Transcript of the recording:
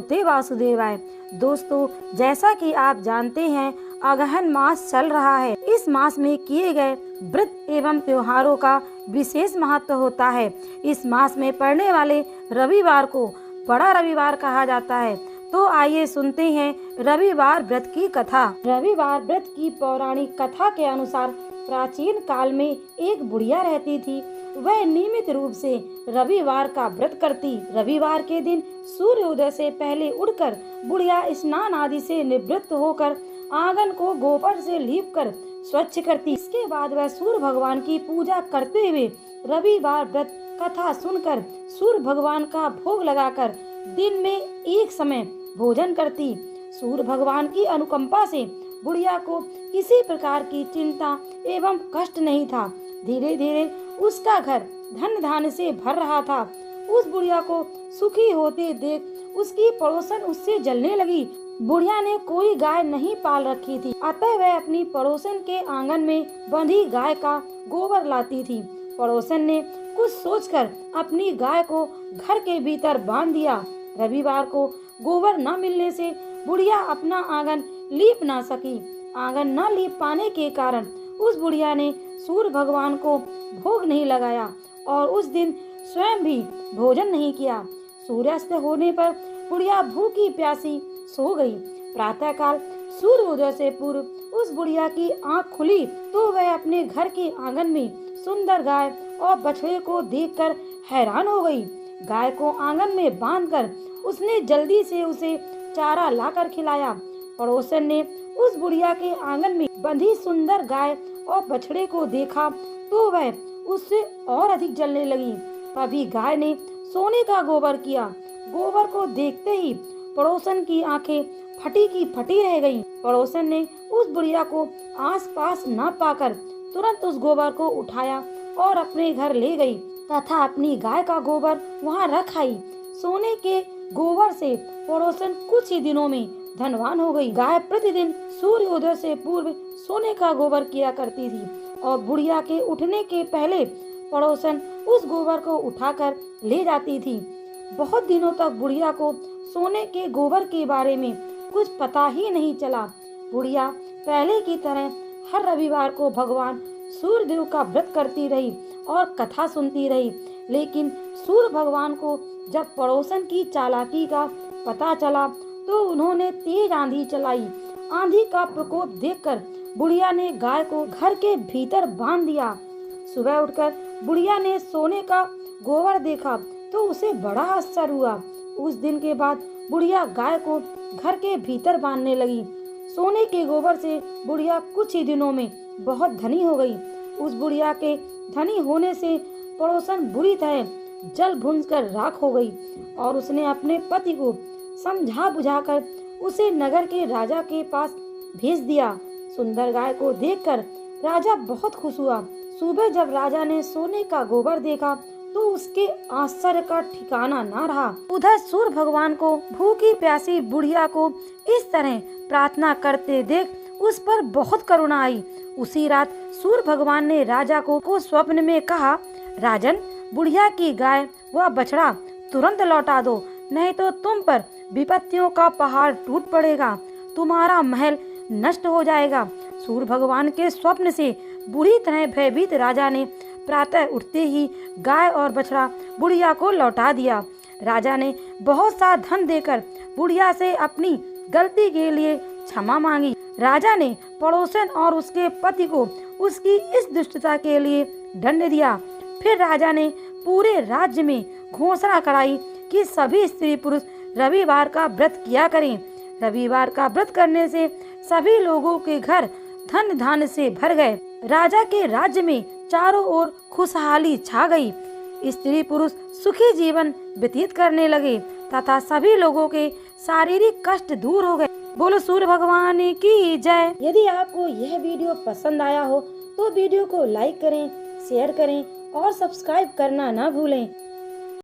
भगवते वासुदेवाय। दोस्तों, जैसा कि आप जानते हैं, अगहन मास चल रहा है। इस मास में किए गए व्रत एवं त्योहारों का विशेष महत्व होता है। इस मास में पड़ने वाले रविवार को बड़ा रविवार कहा जाता है। तो आइए सुनते हैं रविवार व्रत की कथा। रविवार व्रत की पौराणिक कथा के अनुसार प्राचीन काल में एक बुढ़िया रहती थी। वह नियमित रूप से रविवार का व्रत करती। रविवार के दिन सूर्योदय से पहले उठकर बुढ़िया स्नान आदि से निवृत्त होकर आंगन को गोबर से लीपकर स्वच्छ करती। इसके बाद वह सूर्य भगवान की पूजा करते हुए रविवार व्रत कथा सुनकर सूर्य भगवान का भोग लगाकर दिन में एक समय भोजन करती। सूर्य भगवान की अनुकंपा से बुढ़िया को किसी प्रकार की चिंता एवं कष्ट नहीं था। धीरे धीरे उसका घर धन धान्य से भर रहा था। उस बुढ़िया को सुखी होते देख उसकी पड़ोसन उससे जलने लगी। बुढ़िया ने कोई गाय नहीं पाल रखी थी, अतः वह अपनी पड़ोसन के आंगन में बंधी गाय का गोबर लाती थी। पड़ोसन ने कुछ सोचकर अपनी गाय को घर के भीतर बांध दिया। रविवार को गोबर न मिलने से बुढ़िया अपना आंगन लीप ना सकी। आंगन न लीप पाने के कारण उस बुढ़िया ने सूर्य भगवान को भोग नहीं लगाया और उस दिन स्वयं भी भोजन नहीं किया। सूर्यास्त होने पर बुढ़िया भूखी प्यासी सो गई। प्रातःकाल सूर्योदय से पूर्व उस बुढ़िया की आंख खुली तो वह अपने घर के आंगन में सुंदर गाय और बछड़े को देखकर हैरान हो गई। गाय को आंगन में बांधकर उसने जल्दी से उसे चारा लाकर खिलाया। पड़ोसन ने उस बुढ़िया के आंगन में बंधी सुंदर गाय और बछड़े को देखा तो वह उससे और अधिक जलने लगी। तभी गाय ने सोने का गोबर किया। गोबर को देखते ही पड़ोसन की आंखें फटी की फटी रह गईं। पड़ोसन ने उस बुढ़िया को आसपास न पाकर तुरंत उस गोबर को उठाया और अपने घर ले गई तथा अपनी गाय का गोबर वहां रख आई। सोने के गोबर से पड़ोसन कुछ ही दिनों में धनवान हो गई। गाय प्रतिदिन सूर्योदय से पूर्व सोने का गोबर किया करती थी और बुढ़िया के उठने के पहले पड़ोसन उस गोबर को उठाकर ले जाती थी। बहुत दिनों तक बुढ़िया को सोने के गोबर के बारे में कुछ पता ही नहीं चला। बुढ़िया पहले की तरह हर रविवार को भगवान सूर्यदेव का व्रत करती रही और कथा सुनती रही। लेकिन सूर्य भगवान को जब पड़ोसन की चालाकी का पता चला तो उन्होंने तेज आंधी चलाई। आंधी का प्रकोप देखकर बुढ़िया ने गाय को घर के भीतर बांध दिया। सुबह उठकर बुढ़िया ने सोने का गोबर देखा तो उसे बड़ा आश्चर्य हुआ। उस दिन के बाद बुढ़िया गाय को घर के भीतर बांधने लगी। सोने के गोबर से बुढ़िया कुछ ही दिनों में बहुत धनी हो गई। उस बुढ़िया के धनी होने से पड़ोसन बुरी तरह जल भुनकर राख हो गई और उसने अपने पति को समझा बुझाकर उसे नगर के राजा के पास भेज दिया। सुंदर गाय को देखकर राजा बहुत खुश हुआ। सुबह जब राजा ने सोने का गोबर देखा तो उसके आश्चर्य का ठिकाना न रहा। उधर सूर्य भगवान को भूखी प्यासी बुढ़िया को इस तरह प्रार्थना करते देख उस पर बहुत करुणा आई। उसी रात सूर्य भगवान ने राजा को स्वप्न में कहा, राजन, बुढ़िया की गाय व बछड़ा तुरंत लौटा दो, नहीं तो तुम पर विपत्तियों का पहाड़ टूट पड़ेगा, तुम्हारा महल नष्ट हो जाएगा। सूर्य भगवान के स्वप्न से बुरी तरह भयभीत राजा ने प्रातः उठते ही गाय और बछड़ा बुढ़िया को लौटा दिया। राजा ने बहुत सा धन देकर बुढ़िया से अपनी गलती के लिए क्षमा मांगी। राजा ने पड़ोसन और उसके पति को उसकी इस दुष्टता के लिए दंड दिया। फिर राजा ने पूरे राज्य में घोषणा कराई कि सभी स्त्री पुरुष रविवार का व्रत किया करें। रविवार का व्रत करने से सभी लोगों के घर धन धान्य से भर गए। राजा के राज्य में चारों ओर खुशहाली छा गई। स्त्री पुरुष सुखी जीवन व्यतीत करने लगे तथा सभी लोगों के शारीरिक कष्ट दूर हो गए। बोलो सूर्य भगवान की जय। यदि आपको यह वीडियो पसंद आया हो तो वीडियो को लाइक करें, शेयर करें और सब्सक्राइब करना न भूलें।